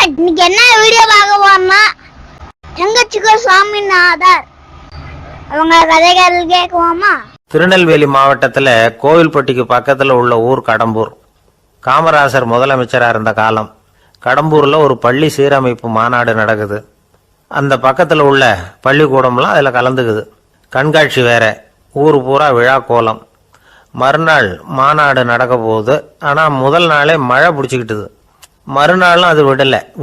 இன்னைக்கு என்ன வீடியோ பார்க்க போறோம்னா எங்கச்சிக்கோ சுவாமிநாதர் அவங்க கதைகள் கேட்குவோமா? திருநெல்வேலி மாவட்டத்துல கோவில்பட்டிக்கு பக்கத்துல உள்ள ஊர் கடம்பூர். காமராசர் முதலமைச்சரா இருந்த காலம். கடம்பூர்ல ஒரு பள்ளி சீரமைப்பு மாநாடு நடக்குது. அந்த பக்கத்துல உள்ள பள்ளிக்கூடம்லாம் அதுல கலந்துக்குது. கண்காட்சி வேற, ஊர் பூரா விழா கோலம். மறுநாள் மாநாடு நடக்க போகுது. ஆனா முதல் நாளே மழை பிடிச்சிக்கிட்டுது. மறுநாளும் அது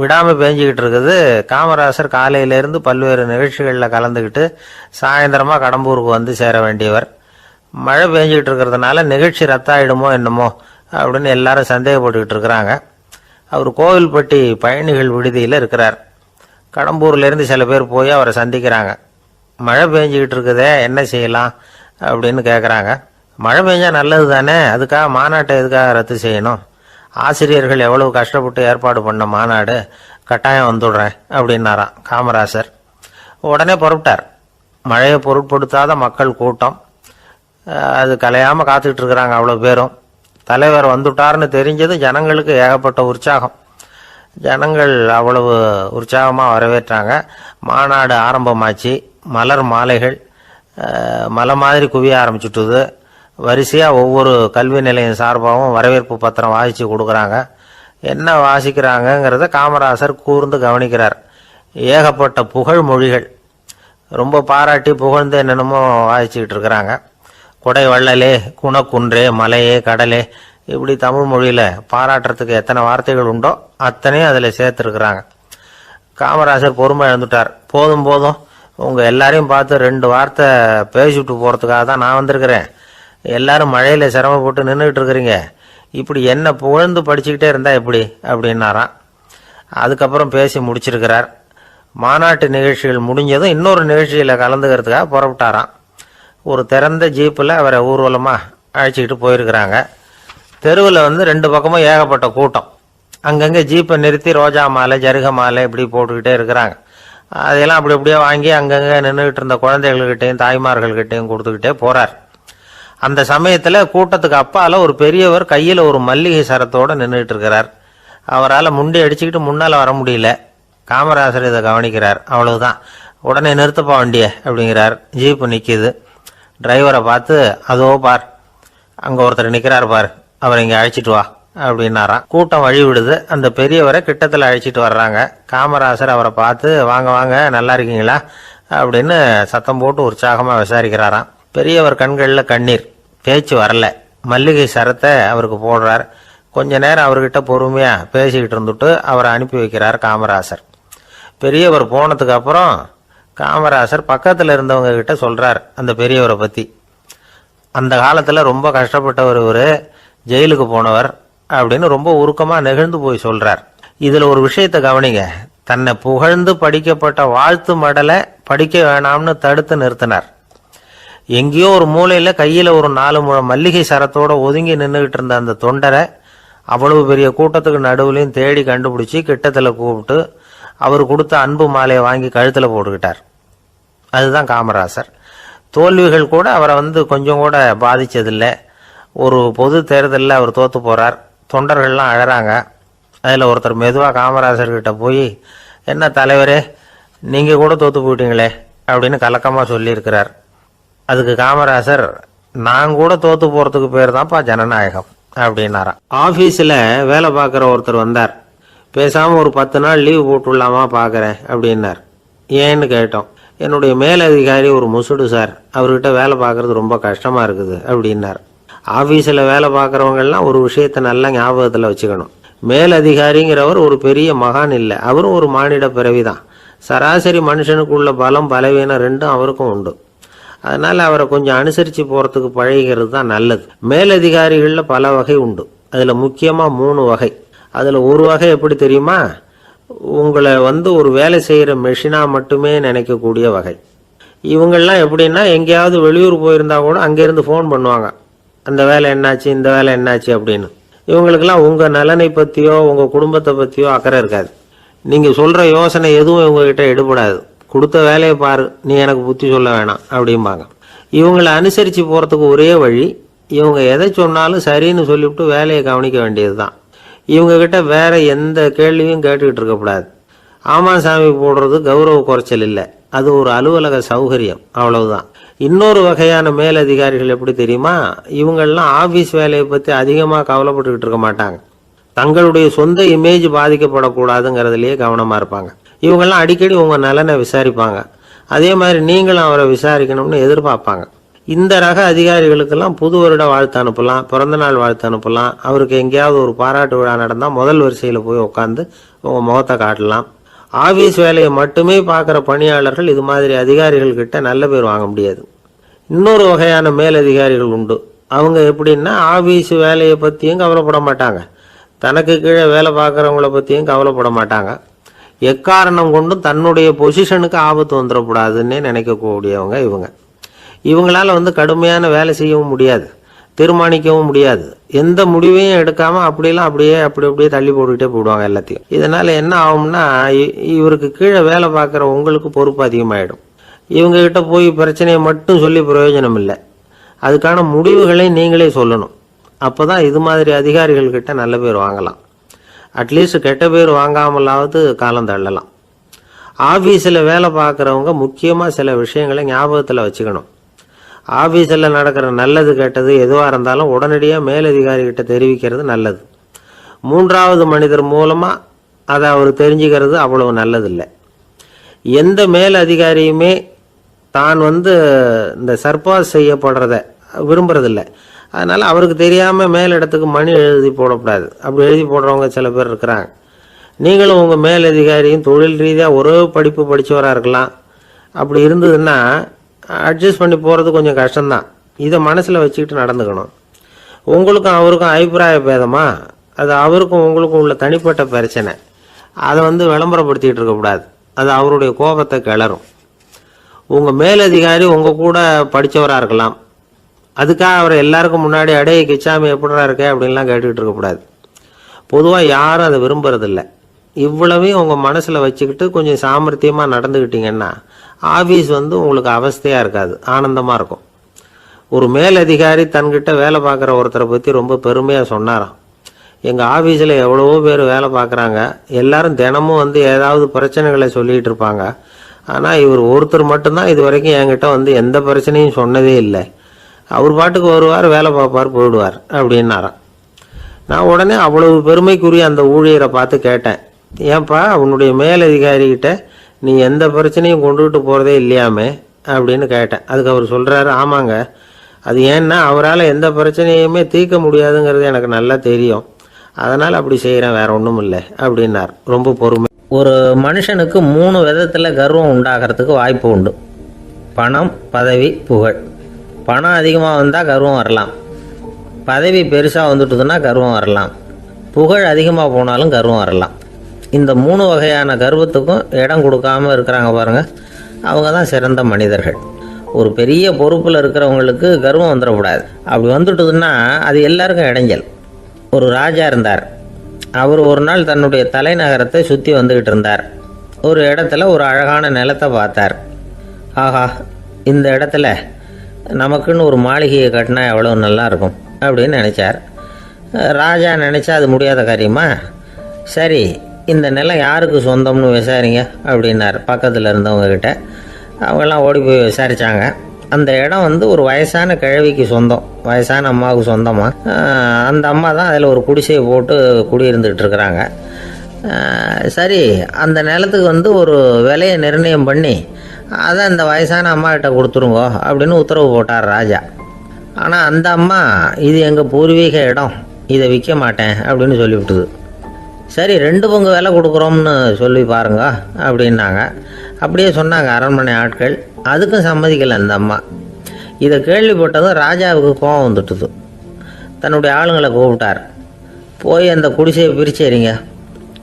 விடாம பேஞ்சிக்கிட்டு இருக்குது. காமராசர் காலையிலேருந்து பல்வேறு நிகழ்ச்சிகளில் கலந்துக்கிட்டு சாயந்தரமா கடம்பூருக்கு வந்து சேர வேண்டியவர். மழை பேஞ்சிக்கிட்டு இருக்கிறதுனால நிகழ்ச்சி ரத்தாயிடுமோ என்னமோ அப்படின்னு எல்லாரும் சந்தேகப்பட்டுக்கிட்டு இருக்கிறாங்க. அவர் கோவில்பட்டி பயணிகள் விடுதியில் இருக்கிறார். கடம்பூர்லேருந்து சில பேர் போய் அவரை சந்திக்கிறாங்க. மழை பெஞ்சிக்கிட்டு இருக்குதே, என்ன செய்யலாம் அப்படின்னு கேட்குறாங்க. மழை பெஞ்சா நல்லது தானே, அதுக்காக மாநாட்டை எதுக்காக ரத்து செய்யணும்? ஆசிரியர்கள் எவ்வளவு கஷ்டப்பட்டு ஏற்பாடு பண்ண மாநாடு, கட்டாயம் வந்துடுறேன் அப்படின்னாராம் காமராசர். உடனே புறப்பட்டார். மழையை பொருட்படுத்தாத மக்கள் கூட்டம், அது கலையாமல் காத்துக்கிட்டு இருக்கிறாங்க அவ்வளோ பேரும். தலைவர் வந்துட்டார்னு தெரிஞ்சது ஜனங்களுக்கு ஏகப்பட்ட உற்சாகம். ஜனங்கள் அவ்வளவு உற்சாகமாக வரவேற்றாங்க. மாநாடு ஆரம்பமாச்சு. மலர் மாலைகள் மலை மாதிரி குவிய ஆரம்பிச்சுட்டுது. வரிசையாக ஒவ்வொரு கல்வி நிலையம் சார்பாகவும் வரவேற்பு பத்திரம் வாசித்து கொடுக்குறாங்க. என்ன வாசிக்கிறாங்கங்கிறத காமராசர் கூர்ந்து கவனிக்கிறார். ஏகப்பட்ட புகழ் மொழிகள், ரொம்ப பாராட்டி புகழ்ந்து என்னென்னமோ வாசிச்சுக்கிட்டு இருக்கிறாங்க. கொடை வள்ளலே, குணக்குன்றே, மலையே, கடலே, இப்படி தமிழ் மொழியில் பாராட்டுறதுக்கு எத்தனை வார்த்தைகள் உண்டோ அத்தனையும் அதில் சேர்த்துருக்குறாங்க. காமராசர் பொறுமை இழந்துட்டார். போதும் போதும், உங்கள் எல்லாரையும் பார்த்து 2 வார்த்தை பேசிவிட்டு போகிறதுக்காக தான் நான் வந்திருக்கிறேன். எல்லாரும் மழையில் சிரமப்பட்டு நின்றுக்கிட்டு இருக்கிறீங்க, இப்படி என்ன புகழ்ந்து படிச்சுக்கிட்டே இருந்தால் எப்படி அப்படின்னாராம். அதுக்கப்புறம் பேசி முடிச்சிருக்கிறார். மாநாட்டு நிகழ்ச்சிகள் முடிஞ்சதும் இன்னொரு நிகழ்ச்சியில் கலந்துக்கிறதுக்காக புறப்பட்டாராம். ஒரு திறந்த ஜீப்பில் அவரை ஊர்வலமாக அழைச்சிக்கிட்டு போயிருக்கிறாங்க. தெருவில் 2 பக்கமும் ஏகப்பட்ட கூட்டம். அங்கங்கே ஜீப்பை நிறுத்தி ரோஜா மாலை, ஜருக மாலை இப்படி போட்டுக்கிட்டே இருக்கிறாங்க. அதையெல்லாம் அப்படி அப்படியே வாங்கி அங்கங்கே நின்றுக்கிட்டு இருந்த குழந்தைகள்கிட்டையும் தாய்மார்கள்கிட்டையும் கொடுத்துக்கிட்டே போகிறார். அந்த சமயத்தில் கூட்டத்துக்கு அப்பால் ஒரு பெரியவர் கையில் ஒரு மல்லிகை சரத்தோடு நின்றுட்டு இருக்கிறார். அவரால் முண்டி அடிச்சுக்கிட்டு முன்னால் வர முடியல. காமராசர் இதை கவனிக்கிறார். அவ்வளவுதான், உடனே நிறுத்தப்பா வண்டியை அப்படிங்கிறார். ஜீப்பு நிற்கிது. டிரைவரை பார்த்து, அதோ பார், அங்கே ஒருத்தர் நிற்கிறார் பார், அவரை இங்கே அழைச்சிட்டு வா அப்படின்னாராம். கூட்டம் வழி விடுது. அந்த பெரியவரை கிட்டத்தில் அழைச்சிட்டு வர்றாங்க. காமராசர் அவரை பார்த்து, வாங்க வாங்க, நல்லா இருக்கீங்களா அப்படின்னு சத்தம் போட்டு உற்சாகமாக விசாரிக்கிறாராம். பெரியவர் கண்களில் கண்ணீர், பேச்சு வரல. மல்லிகை சரத்தை அவருக்கு போடுறார். கொஞ்ச நேரம் அவர்கிட்ட பொறுமையாக பேசிக்கிட்டு இருந்துட்டு அவரை அனுப்பி வைக்கிறார் காமராசர். பெரியவர் போனதுக்கு அப்புறம் காமராசர் பக்கத்தில் இருந்தவங்க கிட்ட சொல்கிறார் அந்த பெரியவரை பற்றி. அந்த காலத்தில் ரொம்ப கஷ்டப்பட்டவர் இவர், ஜெயிலுக்கு போனவர் அப்படின்னு ரொம்ப உருக்கமாக நெகிழ்ந்து போய் சொல்கிறார். இதில் ஒரு விஷயத்தை கவனிங்க. தன்னை புகழ்ந்து படிக்கப்பட்ட வாழ்த்து மடலை படிக்க வேணாம்னு தடுத்து நிறுத்தினார். எங்கேயோ ஒரு மூலையில் கையில் ஒரு 4 முழம் மல்லிகை சரத்தோடு ஒதுங்கி நின்றுக்கிட்டு இருந்த அந்த தொண்டரை அவ்வளவு பெரிய கூட்டத்துக்கு நடுவுலையும் தேடி கண்டுபிடிச்சி கிட்டத்தில் கூப்பிட்டு அவர் கொடுத்த அன்பு மாலையை வாங்கி கழுத்தில் போட்டுக்கிட்டார். அதுதான் காமராசர். தோல்விகள் கூட அவரை கொஞ்சம் கூட பாதித்ததில்லை. ஒரு பொது தேர்தலில் அவர் தோற்று போகிறார். தொண்டர்கள்லாம் அழறாங்க. அதில் ஒருத்தர் மெதுவாக காமராசர்கிட்ட போய், என்ன தலைவரே, நீங்கள் கூட தோற்று போயிட்டீங்களே அப்படின்னு கலக்கமாக சொல்லியிருக்கிறார். அதுக்கு காமராசர், நான் கூட தோற்று போகிறதுக்கு பேர் தான்ப்பா ஜனநாயகம் அப்படின்னாராம். ஆஃபீஸில் வேலை பார்க்குற ஒருத்தர் வந்தார். பேசாமல் ஒரு 10 நாள் லீவு போட்டுடலாமா பார்க்குறேன் அப்படின்னார். ஏன்னு கேட்டோம். என்னுடைய மேலதிகாரி ஒரு முசுடு சார், அவர்கிட்ட வேலை பார்க்குறது ரொம்ப கஷ்டமாக இருக்குது அப்படின்னார். ஆஃபீஸில் வேலை பார்க்குறவங்கெல்லாம் ஒரு விஷயத்தை நல்லா ஞாபகத்தில் வச்சுக்கணும். மேலதிகாரிங்கிறவர் ஒரு பெரிய மகான் இல்லை, அவரும் ஒரு மானிட பிறவிதான். சராசரி மனுஷனுக்குள்ள பலம் பலவீனம் 2ம் அவருக்கும் உண்டு. அதனால் அவரை கொஞ்சம் அனுசரித்து போகிறதுக்கு பழகிறது தான் நல்லது. மேலதிகாரிகளில் பல வகை உண்டு. அதில் முக்கியமாக 3 வகை. அதில் ஒரு வகை எப்படி தெரியுமா? உங்களை ஒரு வேலை செய்கிற மெஷினாக மட்டுமே நினைக்கக்கூடிய வகை. இவங்கெல்லாம் எப்படின்னா, எங்கேயாவது வெளியூர் போயிருந்தா கூட அங்கேருந்து ஃபோன் பண்ணுவாங்க, அந்த வேலை என்னாச்சு, இந்த வேலை என்னாச்சு அப்படின்னு. இவங்களுக்கெல்லாம் உங்கள் நலனை பற்றியோ உங்கள் குடும்பத்தை பற்றியோ அக்கறை இருக்காது. நீங்கள் சொல்கிற யோசனை எதுவும் இவங்ககிட்ட எடுபடாது. கொடுத்த வேலையை பாரு, நீ எனக்கு புத்தி சொல்ல வேணாம் அப்படிம்பாங்க. இவங்களை அனுசரித்து போகிறதுக்கு ஒரே வழி, இவங்க எதை சொன்னாலும் சரின்னு சொல்லிவிட்டு வேலையை கவனிக்க வேண்டியது தான். இவங்க கிட்ட வேற எந்த கேள்வியும் கேட்டுக்கிட்டு இருக்கக்கூடாது. ஆமா சாமி போடுறது கௌரவ குறைச்சல் இல்லை, அது ஒரு அலுவலக சௌகரியம், அவ்வளவுதான். இன்னொரு வகையான மேலதிகாரிகள் எப்படி தெரியுமா? இவங்கெல்லாம் ஆபீஸ் வேலையை பத்தி அதிகமா கவலைப்பட்டுக்கிட்டு இருக்க மாட்டாங்க. தங்களுடைய சொந்த இமேஜ் பாதிக்கப்படக்கூடாதுங்கிறதுலயே கவனமா இருப்பாங்க. இவங்கெல்லாம் அடிக்கடி உங்க நலனை விசாரிப்பாங்க. அதே மாதிரி நீங்களும் அவரை விசாரிக்கணும்னு எதிர்பார்ப்பாங்க. இந்த ரக அதிகாரிகளுக்கெல்லாம் புது வருட வாழ்த்து அனுப்பலாம், பிறந்தநாள் வாழ்த்து அனுப்பலாம். அவருக்கு எங்கேயாவது ஒரு பாராட்டு விழா நடந்தா முதல் வரிசையில போய் உட்காந்து உங்க முகத்தை காட்டலாம். ஆபீஸ் வேலையை மட்டுமே பார்க்குற பணியாளர்கள் இது மாதிரி அதிகாரிகள் கிட்ட நல்ல பேர் வாங்க முடியாது. இன்னொரு வகையான மேலதிகாரிகள் உண்டு. அவங்க எப்படின்னா ஆபீஸ் வேலையை பற்றியும் கவலைப்பட மாட்டாங்க, தனக்கு கீழே வேலை பார்க்குறவங்கள பற்றியும் கவலைப்பட மாட்டாங்க. எக்காரணம் கொண்டும் தன்னுடைய பொசிஷனுக்கு ஆபத்து வந்துடக்கூடாதுன்னே நினைக்கக்கூடியவங்க இவங்க. இவங்களால கடுமையான வேலை செய்யவும் முடியாது, தீர்மானிக்கவும் முடியாது. எந்த முடிவையும் எடுக்காம அப்படியே தள்ளி போட்டுக்கிட்டே போடுவாங்க எல்லாத்தையும். இதனால என்ன ஆகும்னா, இவருக்கு கீழே வேலை பார்க்குற உங்களுக்கு பொறுப்பு அதிகமாயிடும். இவங்க கிட்ட போய் பிரச்சனையை மட்டும் சொல்லி பிரயோஜனம் இல்லை, அதுக்கான முடிவுகளை நீங்களே சொல்லணும். அப்போதான் இது மாதிரி அதிகாரிகள் கிட்ட நல்ல பேர் வாங்கலாம். அட்லீஸ்ட் கெட்ட பேர் வாங்காமலாவது காலம் தள்ளலாம். ஆபீஸில் வேலை பார்க்குறவங்க முக்கியமாக சில விஷயங்களை ஞாபகத்தில் வச்சுக்கணும். ஆபீஸில் நடக்கிற நல்லது கெட்டது எதுவாக இருந்தாலும் உடனடியாக மேலதிகாரிகிட்ட தெரிவிக்கிறது நல்லது. மூன்றாவது மனிதர் மூலமாக அதை அவர் தெரிஞ்சுக்கிறது அவ்வளவு நல்லதில்லை. எந்த மேலதிகாரியுமே தான் இந்த சர்பாஸ் செய்யப்படுறத விரும்புறதில்லை. அதனால் அவருக்கு தெரியாமல் மேலிடத்துக்கு மணி எழுதி போடக்கூடாது. அப்படி எழுதி போடுறவங்க சில பேர் இருக்கிறாங்க. நீங்களும் உங்கள் மேலதிகாரியும் தொழில் ரீதியாக ஒரே படிப்பு படித்தவராக இருக்கலாம். அப்படி இருந்ததுன்னா அட்ஜஸ்ட் பண்ணி போகிறது கொஞ்சம் கஷ்டம்தான். இதை மனசில் வச்சுக்கிட்டு நடந்துக்கணும். உங்களுக்கும் அவருக்கும் அபிப்பிராய பேதமா, அது அவருக்கும் உங்களுக்கும் உள்ள தனிப்பட்ட பிரச்சனை, அதை விளம்பரப்படுத்திக்கிட்டு இருக்கக்கூடாது. அது அவருடைய கோபத்தை கிளறும். உங்கள் மேலதிகாரி உங்கள் கூட படித்தவராக இருக்கலாம், அதுக்காக அவரை எல்லாருக்கும் முன்னாடி அடைய கிச்சாமி எப்படிடா இருக்க அப்படின்லாம் கேட்டுக்கிட்டு இருக்கக்கூடாது. பொதுவாக யாரும் அதை விரும்புறதில்லை. இவ்வளவையும் உங்கள் மனசில் வச்சுக்கிட்டு கொஞ்சம் சாமர்த்தியமாக நடந்துக்கிட்டீங்கன்னா ஆஃபீஸ் உங்களுக்கு அவஸ்தையாக இருக்காது, ஆனந்தமாக இருக்கும். ஒரு மேலதிகாரி தன்கிட்ட வேலை பார்க்குற ஒருத்தரை பற்றி ரொம்ப பெருமையாக சொன்னாராம். எங்கள் ஆஃபீஸில் எவ்வளவோ பேர் வேலை பார்க்குறாங்க, எல்லாரும் தினமும் ஏதாவது பிரச்சனைகளை சொல்லிகிட்டு இருப்பாங்க. ஆனால் இவர் ஒருத்தர் மட்டும்தான் இது வரைக்கும் என்கிட்ட எந்த பிரச்சனையும் சொன்னதே இல்லை. அவர் பாட்டுக்கு வருவார், வேலை பார்ப்பார், போயிடுவார் அப்படின்னாராம். நான் உடனே அவ்வளவு பெருமைக்குரிய அந்த ஊழியரை பார்த்து கேட்டேன், ஏன்பா உன்னுடைய மேலதிகாரிகிட்ட நீ எந்த பிரச்சனையும் கொண்டுகிட்டு போகிறதே இல்லையாமே அப்படின்னு கேட்டேன். அதுக்கு அவர் சொல்கிறாரு, ஆமாங்க, அது ஏன்னா அவரால் எந்த பிரச்சனையுமே தீர்க்க முடியாதுங்கிறது எனக்கு நல்லா தெரியும், அதனால் அப்படி செய்கிறேன், வேற ஒன்றும் இல்லை அப்படின்னார். ரொம்ப பொறுமை. ஒரு மனுஷனுக்கு 3 விதத்தில் கர்வம் உண்டாகிறதுக்கு வாய்ப்பு உண்டு. பணம், பதவி, புகழ். பணம் அதிகமாக வந்தால் கர்வம் வரலாம், பதவி பெருசாக வந்துட்டுதுன்னா கர்வம் வரலாம், புகழ் அதிகமாக போனாலும் கர்வம் வரலாம். இந்த 3 வகையான கர்வத்துக்கும் இடம் கொடுக்காம இருக்கிறாங்க பாருங்கள், அவங்க தான் சிறந்த மனிதர்கள். ஒரு பெரிய பொறுப்பில் இருக்கிறவங்களுக்கு கர்வம் வந்துடக்கூடாது. அப்படி வந்துட்டுதுன்னா அது எல்லாருக்கும் இடைஞ்சல். ஒரு ராஜா இருந்தார். அவர் ஒரு நாள் தன்னுடைய தலைநகரத்தை சுற்றி வந்துக்கிட்டு இருந்தார். ஒரு இடத்துல ஒரு அழகான நிலத்தை பார்த்தார். ஆஹா, இந்த இடத்துல நமக்குன்னு ஒரு மாளிகையை கட்டினா எவ்வளோ நல்லா இருக்கும் அப்படின்னு நினச்சார். ராஜா நினச்சா அது முடியாத காரியமா? சரி, இந்த நிலம் யாருக்கு சொந்தம்னு விசாரிங்க அப்படின்னார் பக்கத்தில் இருந்தவங்கக்கிட்ட. அவங்கெல்லாம் ஓடி போய் விசாரித்தாங்க. அந்த இடம் ஒரு வயசான கிழவிக்கு சொந்தம், வயசான அம்மாவுக்கு சொந்தமாக. அந்த அம்மா தான் அதில் ஒரு குடிசையை போட்டு குடியிருந்துகிட்டு இருக்கிறாங்க. சரி, அந்த நிலத்துக்கு ஒரு விலையை நிர்ணயம் பண்ணி அதை அந்த வயசான அம்மாக்கிட்ட கொடுத்துருங்க அப்படின்னு உத்தரவு போட்டார் ராஜா. ஆனால் அந்த அம்மா, இது எங்கள் பூர்வீக இடம், இதை விற்க மாட்டேன் அப்படின்னு சொல்லிவிட்டுது. சரி, 2 பங்கு விலை கொடுக்குறோம்னு சொல்லி பாருங்க அப்படின்னாங்க. அப்படியே சொன்னாங்க அரண்மனை ஆட்கள். அதுக்கும் சம்மதிக்கலை அந்த அம்மா. இதை கேள்விப்பட்டதும் ராஜாவுக்கு கோபம் வந்துட்டுது. தன்னுடைய ஆளுங்களை கூப்பிட்டார். போய் அந்த குடிசையை பிரித்து எறிங்க,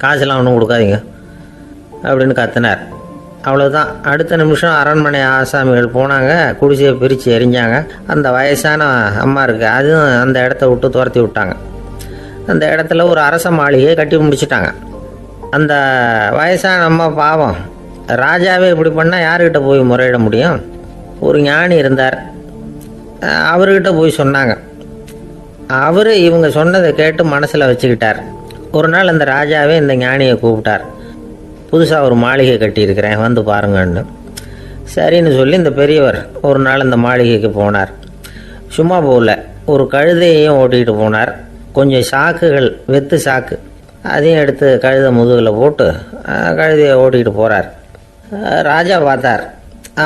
காசெல்லாம் ஒன்றும் கொடுக்காதீங்க அப்படின்னு கத்தினார். அவ்வளோதான். அடுத்த நிமிஷம் அரண்மனை ஆசாமிகள் போனாங்க, குடிசையை பிரித்து எரிஞ்சாங்க. அந்த வயசான அம்மா இருக்கு, அதுவும் அந்த இடத்த விட்டு துரத்தி விட்டாங்க. அந்த இடத்துல ஒரு அரச மாளிகையை கட்டி முடிச்சிட்டாங்க. அந்த வயசான அம்மா பாவம், ராஜாவே இப்படி பண்ணால் யாருக்கிட்ட போய் முறையிட முடியும்? ஒரு ஞானி இருந்தார், அவர்கிட்ட போய் சொன்னாங்க. அவர் இவங்க சொன்னதை கேட்டு மனசில் வச்சுக்கிட்டார். ஒரு நாள் அந்த ராஜாவே இந்த ஞானியை கூப்பிட்டார். புதுசாக ஒரு மாளிகை கட்டியிருக்கிறேன், வந்து பாருங்கன்னு. சரின்னு சொல்லி இந்த பெரியவர் ஒரு நாள் இந்த மாளிகைக்கு போனார். சும்மா போகல, ஒரு கழுதையையும் ஓட்டிகிட்டு போனார். கொஞ்சம் சாக்குகள், வெத்து சாக்கு, அதையும் எடுத்து கழுதை முதுகில் போட்டு கழுதையை ஓட்டிகிட்டு போகிறார். ராஜா பார்த்தார்.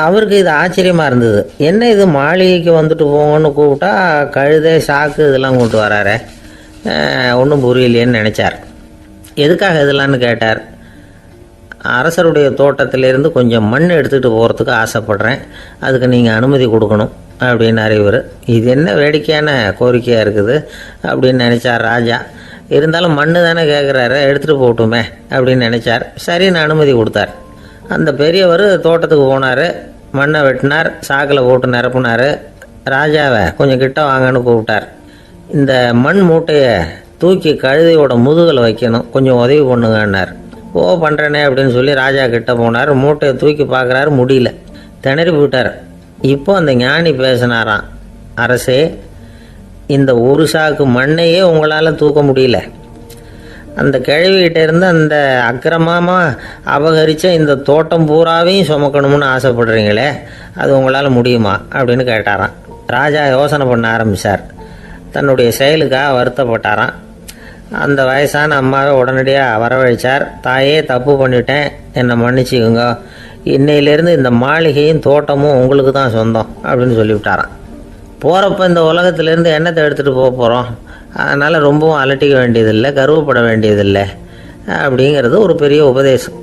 அவருக்கு இது ஆச்சரியமாக இருந்தது. என்ன இது, மாளிகைக்கு வந்துட்டு போங்கன்னு கூப்பிட்டா கழுதை சாக்கு இதெல்லாம் கொண்டு வராரே, ஒன்றும் புரியலையேன்னு நினச்சார். எதுக்காக இதெல்லாம்னு கேட்டார். அரசருடைய தோட்டத்திலேருந்து கொஞ்சம் மண் எடுத்துகிட்டு போகிறதுக்கு ஆசைப்பட்றேன், அதுக்கு நீங்கள் அனுமதி கொடுக்கணும் அப்படின்னார் இவர். இது என்ன வேடிக்கையான கோரிக்கையாக இருக்குது அப்படின்னு நினச்சார் ராஜா. இருந்தாலும் மண்ணு தானே கேட்குறாரு, எடுத்துகிட்டு போகட்டுமே அப்படின்னு நினச்சார். சரின்னு அனுமதி கொடுத்தார். அந்த பெரியவர் தோட்டத்துக்கு போனார், மண்ணை வெட்டினார், சாக்கில் போட்டு நிரப்புனார். ராஜாவை கொஞ்சம் கிட்ட வாங்கன்னு கூப்பிட்டார். இந்த மண் மூட்டையை தூக்கி கழுதையோட முதுகில் வைக்கணும், கொஞ்சம் உதவி பண்ணுங்கன்னார். பண்ணுறேனே அப்படின்னு சொல்லி ராஜா கிட்ட போனார். மூட்டையை தூக்கி பார்க்குறாரு, முடியல, திணறி போயிட்டார். இப்போ அந்த ஞானி பேசினாராம். அரசே, இந்த ஒரு சாக்கு மண்ணையே உங்களால் தூக்க முடியல, அந்த கிழவிகிட்ட இருந்து அந்த அக்கிரமமாக அபகரித்த இந்த தோட்டம் பூராவையும் சுமக்கணும்னு ஆசைப்படுறீங்களே, அது உங்களால் முடியுமா அப்படின்னு கேட்டாராம். ராஜா யோசனை பண்ண ஆரம்பித்தார். தன்னுடைய செயலுக்காக வருத்தப்பட்டாராம். அந்த வயசான அம்மாவை உடனடியாக வரவழைச்சார். தாயே, தப்பு பண்ணிட்டேன், என்னை மன்னிச்சுக்குங்க, இன்னையிலேருந்து இந்த மாளிகையும் தோட்டமும் உங்களுக்கு தான் சொந்தம் அப்படின்னு சொல்லிவிட்டாராம். போகிறப்ப இந்த உலகத்திலேருந்து எண்ணத்தை எடுத்துகிட்டு போக போகிறோம், அதனால் ரொம்பவும் அலட்டிக்க வேண்டியதில்லை, கர்வப்பட வேண்டியதில்லை அப்படிங்கிறது ஒரு பெரிய உபதேசம்.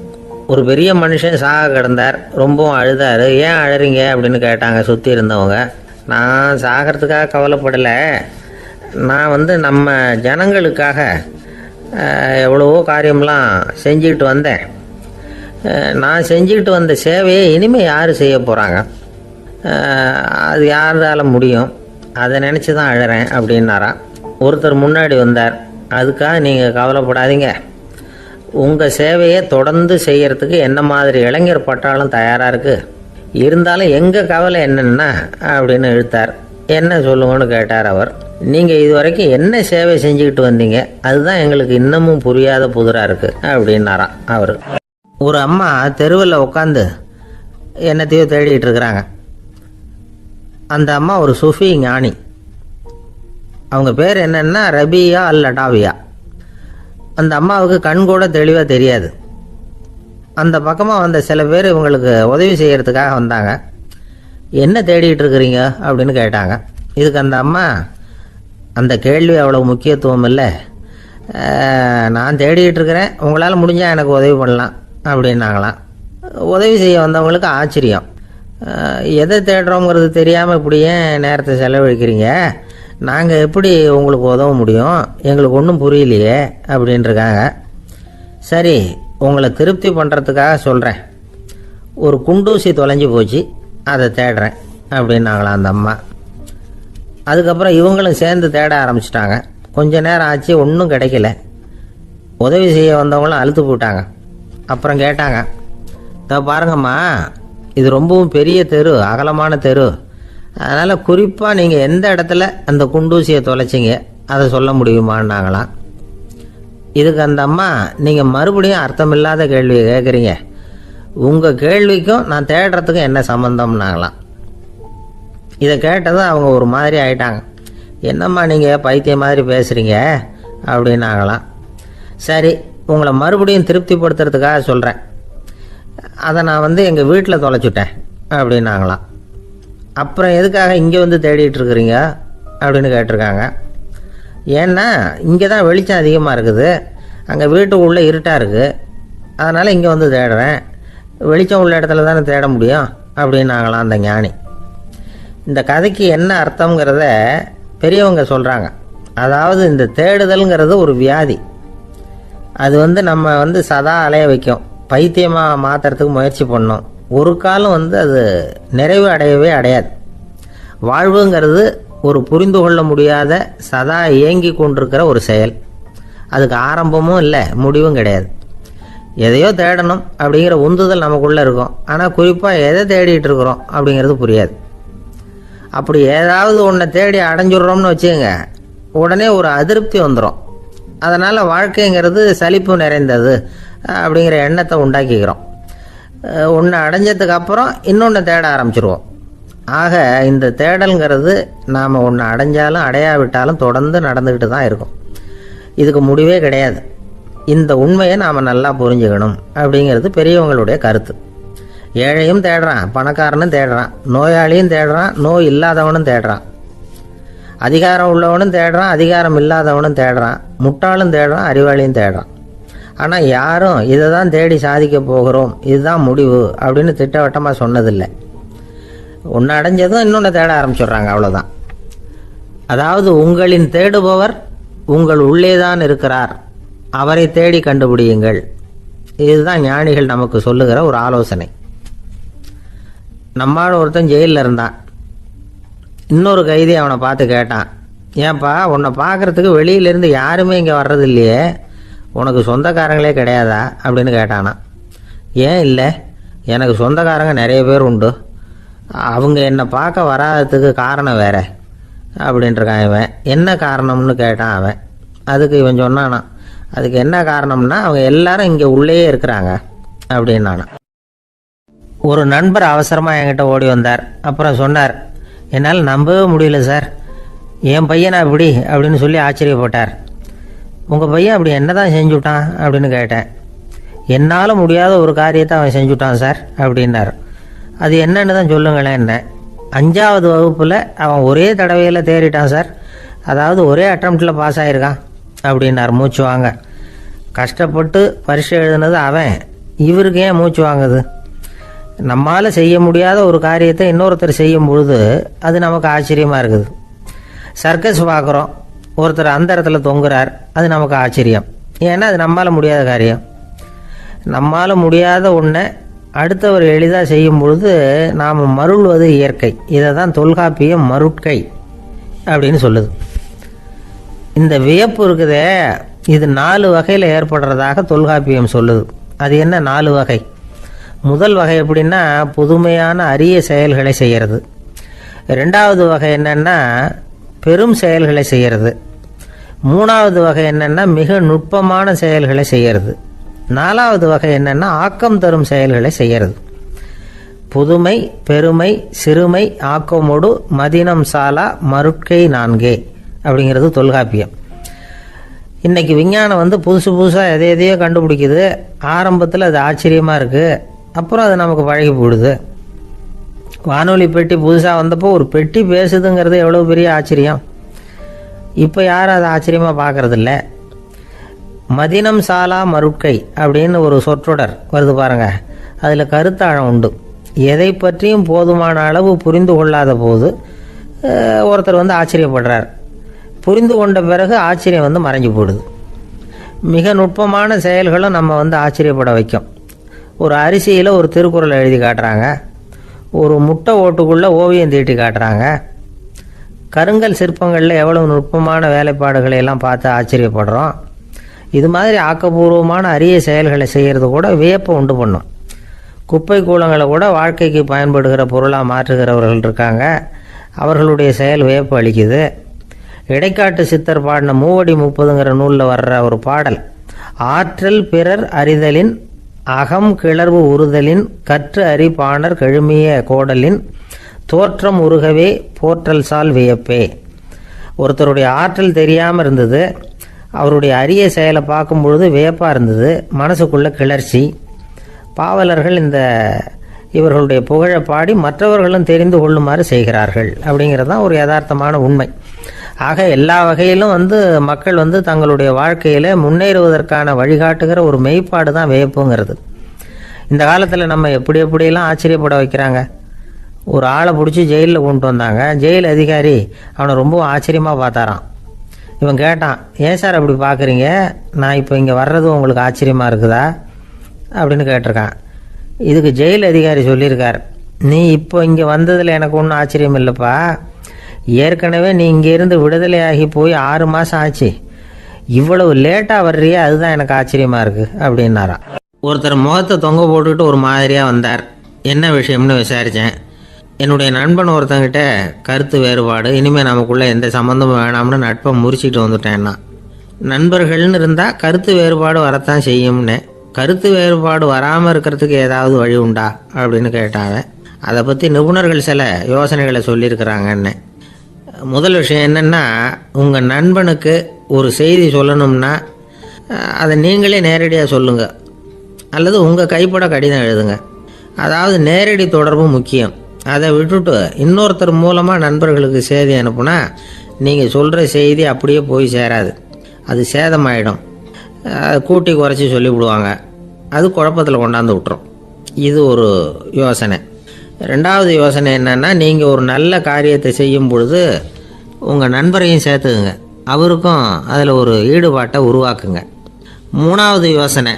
ஒரு பெரிய மனுஷன் சாக கிடந்தார், ரொம்பவும் அழுதார். ஏன் அழறீங்க அப்படின்னு கேட்டாங்க சுற்றி இருந்தவங்க. நான் சாகிறதுக்காக கவலைப்படலை, நான் நம்ம ஜனங்களுக்காக எவ்வளவோ காரியம்லாம் செஞ்சுக்கிட்டு வந்தேன். நான் செஞ்சுக்கிட்டு வந்த சேவையை இனிமேல் யார் செய்ய போகிறாங்க, அது யாரால் முடியும், அதை நினச்சி தான் அழறேன் அப்படின்னாராம். ஒருத்தர் முன்னாடி வந்தார். அதுக்காக நீங்கள் கவலைப்படாதீங்க, உங்கள் சேவையை தொடர்ந்து செய்கிறதுக்கு என்ன மாதிரி இளைஞர் பட்டாலும் தயாராக இருக்குது, இருந்தாலும் எங்கள் கவலை என்னென்னா அப்படின்னு இழுத்தார். என்ன சொல்லுங்கன்னு கேட்டார் அவர். நீங்கள் இது வரைக்கும் என்ன சேவை செஞ்சுக்கிட்டு வந்தீங்க, அதுதான் எங்களுக்கு இன்னமும் புரியாத புதிராக இருக்குது அப்படின்னாராம் அவர். ஒரு அம்மா தெருவில் உட்காந்து என்னத்தையோ தேடிட்டு இருக்கிறாங்க. அந்த அம்மா ஒரு சுஃபி ஞானி. அவங்க பேர் என்னன்னா ரபியா அல் அடாவியா. அந்த அம்மாவுக்கு கண் கூட தெளிவாக தெரியாது. அந்த பக்கமாக வந்த சில பேர் இவங்களுக்கு உதவி செய்கிறதுக்காக வந்தாங்க. என்ன தேடிட்டு இருக்கிறீங்க அப்படின்னு கேட்டாங்க. இதுக்கு அந்த அம்மா, அந்த கேள்வி அவ்வளோ முக்கியத்துவம் இல்லை, நான் தேடிட்டு இருக்கிறேன், உங்களால் முடிஞ்சால் எனக்கு உதவி பண்ணலாம் அப்படின்னாங்களாம். உதவி செய்ய வந்தவங்களுக்கு ஆச்சரியம். எதை தேடுறோங்கிறது தெரியாமல் இப்படி ஏன் நேரத்தை செலவழிக்கிறீங்க, நாங்கள் எப்படி உங்களுக்கு உதவ முடியும், எங்களுக்கு ஒன்றும் புரியலையே அப்படின்ட்டுருக்காங்க. சரி, உங்களை திருப்தி பண்ணுறதுக்காக சொல்கிறேன், ஒரு குண்டூசி தொலைஞ்சி போச்சு, அதை தேடுறேன் அப்படின்னாங்களாம் அந்த அம்மா. அதுக்கப்புறம் இவங்களும் சேர்ந்து தேட ஆரம்பிச்சிட்டாங்க. கொஞ்ச நேரம் ஆச்சு, ஒன்றும் கிடைக்கல. உதவி செய்ய வந்தவங்களும் அழுத்து போட்டாங்க. அப்புறம் கேட்டாங்க, பாருங்கம்மா, இது ரொம்பவும் பெரிய தெரு, அகலமான தெரு, அதனால் குறிப்பாக நீங்கள் எந்த இடத்துல அந்த குண்டூசியை தொலைச்சிங்க அதை சொல்ல முடியுமான்னாங்களாம். இதுக்கு அந்த அம்மா, நீங்கள் மறுபடியும் அர்த்தமில்லாத கேள்வியை கேட்குறீங்க, உங்கள் கேள்விக்கும் நான் தேடுறதுக்கும் என்ன சம்மந்தம்னாங்களாம். இதை கேட்டதும் அவங்க ஒரு மாதிரி ஆயிட்டாங்க. என்னம்மா நீங்கள் பைத்தியம் மாதிரி பேசுகிறீங்க அப்படின்னாங்களாம். சரி, உங்களை மறுபடியும் திருப்திப்படுத்துறதுக்காக சொல்கிறேன், அதை நான் எங்கள் வீட்டில் தொலைச்சிட்டேன் அப்படின்னாங்களாம். அப்புறம் எதுக்காக இங்கே வந்து தேடிட்டு இருக்கிறீங்க அப்படின்னு கேட்டிருக்காங்க. ஏன்னா இங்கே தான் வெளிச்சம் அதிகமாக இருக்குது, அங்கே வீட்டுக்குள்ளே இருட்டாக இருக்குது, அதனால் இங்கே வந்து தேடுறேன், வெளிச்சம் உள்ள இடத்துல தானே தேட முடியும் அப்படின்னாங்களாம் அந்த ஞானி. இந்த கதைக்கு என்ன அர்த்தங்கிறத பெரியவங்க சொல்கிறாங்க. அதாவது இந்த தேடுதல்ங்கிறது ஒரு வியாதி. அது நம்ம சதா அலைய வைக்கும், பைத்தியமாக மாற்றுறதுக்கு முயற்சி பண்ணோம். ஒரு காலம் அது நிறைவு அடையவே அடையாது. வாழ்வுங்கிறது ஒரு புரிந்து கொள்ள முடியாத சதா இயங்கி கொண்டிருக்கிற ஒரு செயல். அதுக்கு ஆரம்பமும் இல்லை, முடிவும் கிடையாது. எதையோ தேடணும் அப்படிங்கிற உந்துதல் நமக்குள்ளே இருக்கும், ஆனால் குறிப்பாக எதை தேடிட்டு இருக்கிறோம் அப்படிங்கிறது புரியாது. அப்படி ஏதாவது ஒன்றை தேடி அடைஞ்சிடுறோம்னு வச்சுக்கோங்க, உடனே ஒரு அதிருப்தி வந்துடும். அதனால் வாழ்க்கைங்கிறது சலிப்பு நிறைந்தது அப்படிங்கிற எண்ணத்தை உண்டாக்கிக்கிறோம். ஒன்று அடைஞ்சதுக்கு அப்புறம் இன்னொன்று தேட ஆரம்பிச்சிருவோம். ஆக இந்த தேடல்ங்கிறது நாம் ஒன்று அடைஞ்சாலும் அடையாவிட்டாலும் தொடர்ந்து நடந்துக்கிட்டு தான் இருக்கும். இதுக்கு முடிவே கிடையாது. இந்த உண்மையை நாம் நல்லா புரிஞ்சுக்கணும் அப்படிங்கிறது பெரியவங்களுடைய கருத்து. ஏழையும் தேடுறான், பணக்காரனும் தேடுறான், நோயாளியும் தேடுறான், நோய் இல்லாதவனும் தேடுறான், அதிகாரம் உள்ளவனும் தேடுறான், அதிகாரம் இல்லாதவனும் தேடுறான், முட்டாளும் தேடுறான், அறிவாளியும் தேடுறான். ஆனால் யாரும் இதை தான் தேடி சாதிக்க போகிறோம், இதுதான் முடிவு அப்படின்னு திட்டவட்டமாக சொன்னதில்லை. ஒன்று அடைஞ்சதும் இன்னொன்று தேட ஆரம்பிச்சிடுறாங்க, அவ்வளோதான். அதாவது உங்களின் தேடுபவர் உங்கள் உள்ளே தான் இருக்கிறார், அவரை தேடி கண்டுபிடியுங்கள். இதுதான் ஞானிகள் நமக்கு சொல்லுகிற ஒரு ஆலோசனை. நம்மால் ஒருத்தன் ஜெயிலில் இருந்தான். இன்னொரு கைதி அவனை பார்த்து கேட்டான், ஏன்பா உன்னை பார்க்குறதுக்கு வெளியிலேருந்து யாருமே இங்கே வர்றது இல்லையே, உனக்கு சொந்தக்காரங்களே கிடையாதா அப்படின்னு கேட்டானா. ஏன் இல்லை, எனக்கு சொந்தக்காரங்க நிறைய பேர் உண்டு, அவங்க என்னை பார்க்க வராததுக்கு காரணம் வேற அப்படின்ட்டுருக்கான் இவன். என்ன காரணம்னு கேட்டான் அவன். அதுக்கு இவன் சொன்னானா, அதுக்கு என்ன காரணம்னா அவங்க எல்லாரும் இங்கே உள்ளேயே இருக்கிறாங்க அப்படின்னானா. ஒரு நண்பர் அவசரமாக என்கிட்ட ஓடி வந்தார். அப்புறம் சொன்னார், என்னால் நம்பவே முடியல சார், என் பையனா இப்படி அப்படின்னு சொல்லி ஆச்சரியப்பட்டார். உங்கள் பையன் அப்படி என்ன தான் செஞ்சுட்டான் அப்படின்னு கேட்டேன். என்னால் முடியாத ஒரு காரியத்தை அவன் செஞ்சுட்டான் சார் அப்படின்னார். அது என்னன்னு தான் சொல்லுங்களேன். என்ன 5வது வகுப்பில் அவன் ஒரே தடவையில் தேறிட்டான் சார், அதாவது ஒரே அட்டம்ப்டில் பாஸ் ஆகிருக்கான் அப்படின்னார் மூச்சு வாங்க. கஷ்டப்பட்டு பரீட்சை எழுதுனது அவன், இவருக்கு ஏன் மூச்சு வாங்குது? நம்மால் செய்ய முடியாத ஒரு காரியத்தை இன்னொருத்தர் செய்யும் பொழுது அது நமக்கு ஆச்சரியமாக இருக்குது. சர்க்கஸ் பார்க்குறோம், ஒருத்தர் அந்த இடத்துல தொங்குறார், அது நமக்கு ஆச்சரியம். ஏன்னா அது நம்மால் முடியாத காரியம். நம்மால் முடியாத ஒன்றை அடுத்தவர் எளிதாக செய்யும் பொழுது நாம் மருள்வது இயற்கை. இதை தான் தொல்காப்பியம் மருட்கை அப்படின்னு சொல்லுது. இந்த வியப்பு இருக்குதே, இது 4 வகையில் ஏற்படுறதாக தொல்காப்பியம் சொல்லுது. அது என்ன 4 வகை? முதல் வகை எப்படின்னா புதுமையான அரிய செயல்களை செய்கிறது. 2வது வகை என்னென்னா பெரும் செயல்களை செய்கிறது. 3வது வகை என்னென்னா மிக நுட்பமான செயல்களை செய்கிறது. 4வது வகை என்னென்னா ஆக்கம் தரும் செயல்களை செய்கிறது. புதுமை, பெருமை, சிறுமை, ஆக்கமோடு மதினம் சாலா மருட்கை 4 அப்படிங்கிறது தொல்காப்பியம். இன்றைக்கி விஞ்ஞானம் புதுசு புதுசாக எதையோ கண்டுபிடிக்குது. ஆரம்பத்தில் அது ஆச்சரியமாக இருக்குது, அப்புறம் அது நமக்கு பழகி போடுது. வானொலி பெட்டி புதுசாக வந்தப்போ ஒரு பெட்டி பேசுதுங்கிறது எவ்வளோ பெரிய ஆச்சரியம். இப்போ யாரும் அதை ஆச்சரியமாக பார்க்குறதில்ல. மதினம் சாலா மருட்கை அப்படின்னு ஒரு சொற்றொடர் வருது பாருங்க, அதில் கருத்தாழம் உண்டு. எதை பற்றியும் போதுமான அளவு புரிந்து கொள்ளாத போது ஒருத்தர் ஆச்சரியப்படுறார். புரிந்து கொண்ட பிறகு ஆச்சரியம் மறைஞ்சு போடுது. மிக நுட்பமான செயல்களும் நம்ம ஆச்சரியப்பட வைக்கும். ஒரு அரிசியில் ஒரு திருக்குறள் எழுதி காட்டுறாங்க, ஒரு முட்டை ஓட்டுக்குள்ளே ஓவியம் தீட்டி காட்டுறாங்க. கருங்கல் சிற்பங்களில் எவ்வளவு நுட்பமான வேலைப்பாடுகளை எல்லாம் பார்த்து ஆச்சரியப்படுறோம். இது மாதிரி ஆக்கப்பூர்வமான அரிய செயல்களை செய்கிறது கூட வியப்பை உண்டு பண்ணும். குப்பை கூலங்களை கூட வாழ்க்கைக்கு பயன்படுகிற பொருளாக மாற்றுகிறவர்கள் இருக்காங்க, அவர்களுடைய செயல் வியப்பு அளிக்குது. இடைக்காட்டு சித்தர் பாடின 30 நூலில் வர்ற ஒரு பாடல், ஆற்றல் பிறர் அறிதலின் அகம் கிளர்வு உறுதலின் கற்று அறி பாணர் கெழுமிய கோடலின் தோற்றம் உருகவே போற்றல் சால் வியப்பே. ஒருத்தருடைய ஆற்றல் தெரியாமல் இருந்தது, அவருடைய அரிய செயலை பார்க்கும் பொழுது வியப்பாக இருந்தது, மனசுக்குள்ள கிளர்ச்சி. பாவலர்கள் இவர்களுடைய புகழை பாடி மற்றவர்களும் தெரிந்து கொள்ளுமாறு செய்கிறார்கள் அப்படிங்கிறது தான் ஒரு யதார்த்தமான உண்மை. ஆக எல்லா வகையிலும் மக்கள் தங்களுடைய வாழ்க்கையில் முன்னேறுவதற்கான வழிகாட்டுகிற ஒரு மெய்ப்பாடு தான் வியப்புங்கிறது. இந்த காலத்தில் நம்ம எப்படியெல்லாம் ஆச்சரியப்பட வைக்கிறாங்க. ஒரு ஆளை பிடிச்சி ஜெயிலில் கொண்டு வந்தாங்க. ஜெயில் அதிகாரி அவனை ரொம்ப ஆச்சரியமாக பார்த்தாரான். இவன் கேட்டான், ஏன் சார் அப்படி பார்க்குறீங்க, நான் இப்போ இங்கே வர்றது உங்களுக்கு ஆச்சரியமாக இருக்குதா அப்படின்னு கேட்டிருக்கான். இதுக்கு ஜெயில் அதிகாரி சொல்லியிருக்கார், நீ இப்போ இங்கே வந்ததில் எனக்கு ஒன்றும் ஆச்சரியம் இல்லைப்பா, ஏற்கனவே நீ இங்கேருந்து விடுதலையாகி போய் 6 மாதம் ஆச்சு, இவ்வளவு லேட்டாக வர்றியே அதுதான் எனக்கு ஆச்சரியமாக இருக்குது அப்படின்னாரான். ஒருத்தர் முகத்தை தொங்க போட்டுக்கிட்டு ஒரு மாதிரியாக வந்தார். என்ன விஷயம்னு விசாரித்தேன். என்னுடைய நண்பன் ஒருத்தங்கிட்ட கருத்து வேறுபாடு, இனிமேல் நமக்குள்ளே எந்த சம்மந்தமும் வேணாம்னு நட்பை முறிச்சிட்டு வந்துட்டேன்னா. நண்பர்கள்னு இருந்தால் கருத்து வேறுபாடு வரத்தான் செய்யும்னு. கருத்து வேறுபாடு வராமல் இருக்கிறதுக்கு ஏதாவது வழி உண்டா அப்படின்னு கேட்டாங்க. அதை பற்றி நிபுணர்கள் சில யோசனைகளை சொல்லியிருக்கிறாங்கன்னு. முதல் விஷயம் என்னென்னா, உங்கள் நண்பனுக்கு ஒரு செய்தி சொல்லணும்னா அதை நீங்களே நேரடியாக சொல்லுங்கள், அல்லது உங்கள் கைப்பட கடிதம் எழுதுங்க. அதாவது நேரடி தொடர்பு முக்கியம். அதை விட்டுட்டு இன்னொருத்தர் மூலமாக நண்பர்களுக்கு செய்தி அனுப்புனா நீங்கள் சொல்கிற செய்தி அப்படியே போய் சேராது, அது சேதமாயிடும். கூட்டி குறைச்சி சொல்லிவிடுவாங்க, அது குழப்பத்தில் கொண்டாந்து விட்டுரும். இது ஒரு யோசனை. ரெண்டாவது யோசனை என்னென்னா, நீங்கள் ஒரு நல்ல காரியத்தை செய்யும் பொழுது உங்கள் நண்பரையும் சேர்த்துக்குங்க, அவருக்கும் அதில் ஒரு ஈடுபாட்டை உருவாக்குங்க. மூணாவது யோசனை,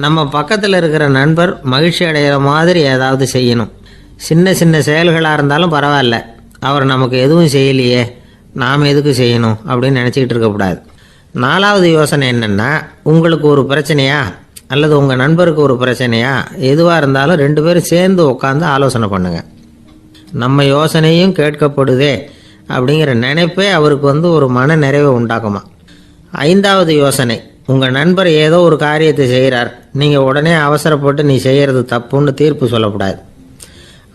நம்ம பக்கத்தில் இருக்கிற நண்பர் மகிழ்ச்சி அடைகிற மாதிரி ஏதாவது செய்யணும். சின்ன சின்ன செயல்களாக இருந்தாலும் பரவாயில்ல, அவர் நமக்கு எதுவும் செய்யலையே, நாம் எதுக்கு செய்யணும் அப்படின்னு நினச்சிக்கிட்டு இருக்கக்கூடாது. நாலாவது யோசனை என்னென்னா, உங்களுக்கு ஒரு பிரச்சனையா அல்லது உங்கள் நண்பருக்கு ஒரு பிரச்சனையா, எதுவாக இருந்தாலும் 2 பேரும் சேர்ந்து உட்காந்து ஆலோசனை பண்ணுங்கள். நம்ம யோசனையும் கேட்கப்படுதே அப்படிங்கிற நினைப்பே அவருக்கு ஒரு மன நிறைவை உண்டாக்குமா. 5வது யோசனை, உங்கள் நண்பர் ஏதோ ஒரு காரியத்தை செய்கிறார், நீங்கள் உடனே அவசரப்பட்டு நீ செய்கிறது தப்புன்னு தீர்ப்பு சொல்லக்கூடாது.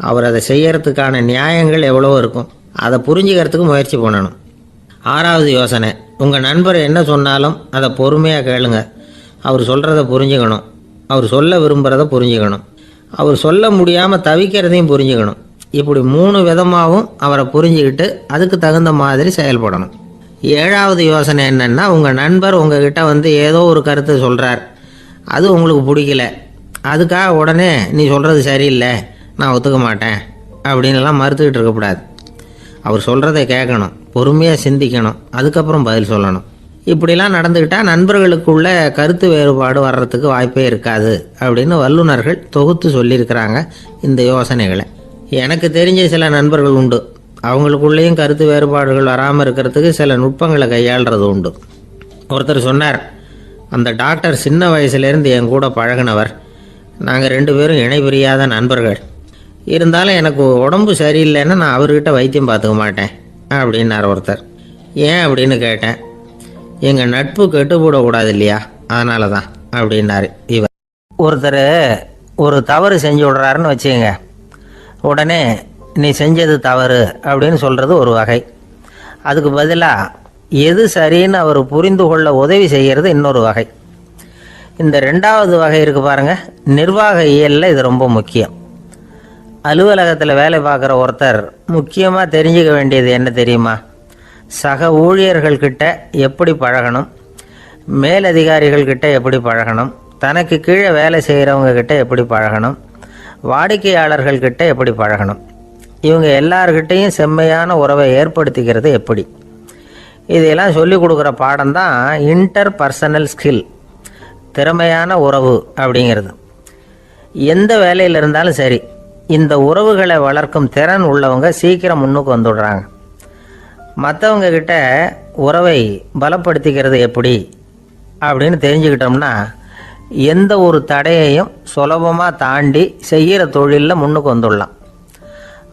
அவர் அதை செய்யறதுக்கான நியாயங்கள் எவ்வளோ இருக்கும், அதை புரிஞ்சுக்கிறதுக்கு முயற்சி பண்ணணும். 6வது யோசனை, உங்கள் நண்பர் என்ன சொன்னாலும் அதை பொறுமையாக கேளுங்க. அவர் சொல்கிறத புரிஞ்சுக்கணும், அவர் சொல்ல விரும்புகிறத புரிஞ்சுக்கணும், அவர் சொல்ல முடியாமல் தவிக்கிறதையும் புரிஞ்சுக்கணும். இப்படி 3 விதமாகவும் அவரை புரிஞ்சுக்கிட்டு அதுக்கு தகுந்த மாதிரி செயல்படணும். 7வது யோசனை என்னென்னா, உங்கள் நண்பர் உங்ககிட்ட ஏதோ ஒரு கருத்தை சொல்கிறார், அது உங்களுக்கு பிடிக்கல, அதுக்காக உடனே நீ சொல்கிறது சரியில்லை, நான் ஒத்துக்க மாட்டேன் அப்படின்லாம் மறுத்துக்கிட்டு இருக்கக்கூடாது. அவர் சொல்கிறத கேட்கணும், பொறுமையாக சிந்திக்கணும், அதுக்கப்புறம் பதில் சொல்லணும். இப்படிலாம் நடந்துக்கிட்டால் நண்பர்களுக்குள்ள கருத்து வேறுபாடு வர்றதுக்கு வாய்ப்பே இருக்காது அப்படின்னு வல்லுநர்கள் தொகுத்து சொல்லியிருக்கிறாங்க இந்த யோசனைகளை. எனக்கு தெரிஞ்ச சில நண்பர்கள் உண்டு, அவங்களுக்குள்ளேயும் கருத்து வேறுபாடுகள் வராமல் இருக்கிறதுக்கு சில நுட்பங்களை கையாளுறது உண்டு. ஒருத்தர் சொன்னார், அந்த டாக்டர் சின்ன வயசுலேருந்து என் கூட பழகினவர், நாங்கள் 2 பேரும் இணை பிரியாத நண்பர்கள், இருந்தாலும் எனக்கு உடம்பு சரியில்லைன்னா நான் அவர்கிட்ட வைத்தியம் பார்த்துக்க மாட்டேன் அப்படின்னார் ஒருத்தர். ஏன் அப்படின்னு கேட்டேன். எங்கள் நட்பு கெட்டுப்படக்கூடாது இல்லையா, அதனால தான் அப்படின்னாரு இவர். ஒருத்தர் ஒரு தவறு செஞ்சு விடுறாருன்னு வச்சுக்கோங்க, உடனே நீ செஞ்சது தவறு அப்படின்னு சொல்கிறது ஒரு வகை. அதுக்கு பதிலாக எது சரின்னு அவர் புரிந்து கொள்ள உதவி செய்கிறது இன்னொரு வகை. இந்த 2வது வகை இருக்குது பாருங்கள், நிர்வாக இயலில் இது ரொம்ப முக்கியம். அலுவலகத்தில் வேலை பார்க்குற ஒருத்தர் முக்கியமாக தெரிஞ்சுக்க வேண்டியது என்ன தெரியுமா, சக ஊழியர்கள்கிட்ட எப்படி பழகணும், மேலதிகாரிகள்கிட்ட எப்படி பழகணும், தனக்கு கீழே வேலை செய்கிறவங்கக்கிட்ட எப்படி பழகணும், வாடிக்கையாளர்கள்கிட்ட எப்படி பழகணும், இவங்க எல்லார்கிட்டையும் செம்மையான உறவை ஏற்படுத்திக்கிறது எப்படி, இதையெல்லாம் சொல்லிக் கொடுக்குற பாடம் தான் இன்டர் பர்சனல் ஸ்கில், திறமையான உறவு அப்படிங்கிறது. எந்த வேலையில் இருந்தாலும் சரி, இந்த உறவுகளை வளர்க்கும் திறன் உள்ளவங்க சீக்கிரம் முன்னுக்கு வந்துடுறாங்க. மற்றவங்க கிட்ட உறவை பலப்படுத்திக்கிறது எப்படி அப்படின்னு தெரிஞ்சுக்கிட்டோம்னா எந்த ஒரு தடையையும் சுலபமாக தாண்டி செய்கிற தொழிலில் முன்னுக்கு வந்துடலாம்.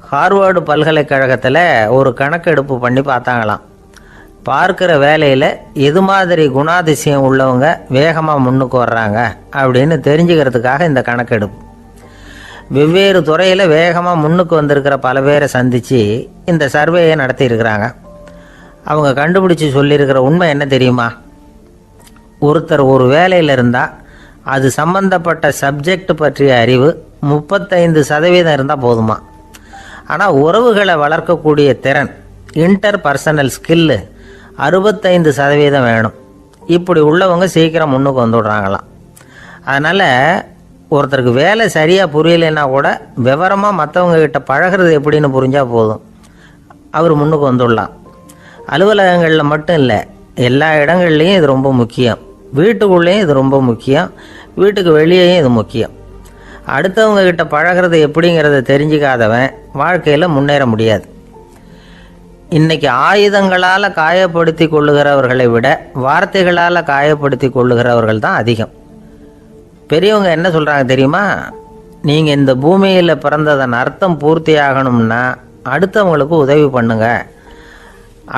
ஹார்வர்டு பல்கலைக்கழகத்தில் ஒரு கணக்கெடுப்பு பண்ணி பார்த்தாங்களாம். பார்க்குற வேலையில் எது மாதிரி குணாதிசயம் உள்ளவங்க வேகமாக முன்னுக்கு வர்றாங்க அப்படின்னு தெரிஞ்சுக்கிறதுக்காக இந்த கணக்கெடுப்பு. வெவ்வேறு துறையில் வேகமாக முன்னுக்கு வந்திருக்கிற பல பேரை சந்தித்து இந்த சர்வேயை நடத்தியிருக்கிறாங்க. அவங்க கண்டுபிடிச்சி சொல்லியிருக்கிற உண்மை என்ன தெரியுமா, ஒருத்தர் ஒரு வேலையில் இருந்தால் அது சம்பந்தப்பட்ட சப்ஜெக்ட் பற்றிய அறிவு 35% இருந்தால் போதுமா. ஆனால் உறவுகளை வளர்க்கக்கூடிய திறன் இன்டர் பர்சனல் ஸ்கில்லு 65% வேணும். இப்படி உள்ளவங்க சீக்கிரம் முன்னுக்கு வந்துவிடுறாங்களாம். அதனால் ஒருத்தருக்கு வேலை சரியாக புரியலைன்னா கூட விவரமாக மற்றவங்கக்கிட்ட பழகிறது எப்படின்னு புரிஞ்சால் போதும், அவர் முன்னுக்கு வந்துடலாம். அலுவலகங்களில் மட்டும் இல்லை, எல்லா இடங்கள்லையும் இது ரொம்ப முக்கியம். வீட்டுக்குள்ளேயும் இது ரொம்ப முக்கியம், வீட்டுக்கு வெளியேயும் இது முக்கியம். அடுத்தவங்க கிட்ட பழகிறது எப்படிங்கிறத தெரிஞ்சிக்காதவன் வாழ்க்கையில் முன்னேற முடியாது. இன்றைக்கி ஆயுதங்களால் காயப்படுத்தி கொள்ளுகிறவர்களை விட வார்த்தைகளால் காயப்படுத்தி கொள்ளுகிறவர்கள் தான் அதிகம். பெரியவங்க என்ன சொல்கிறாங்க தெரியுமா, நீங்கள் இந்த பூமியில் பிறந்ததன் அர்த்தம் பூர்த்தி ஆகணும்னா அடுத்தவங்களுக்கு உதவி பண்ணுங்க,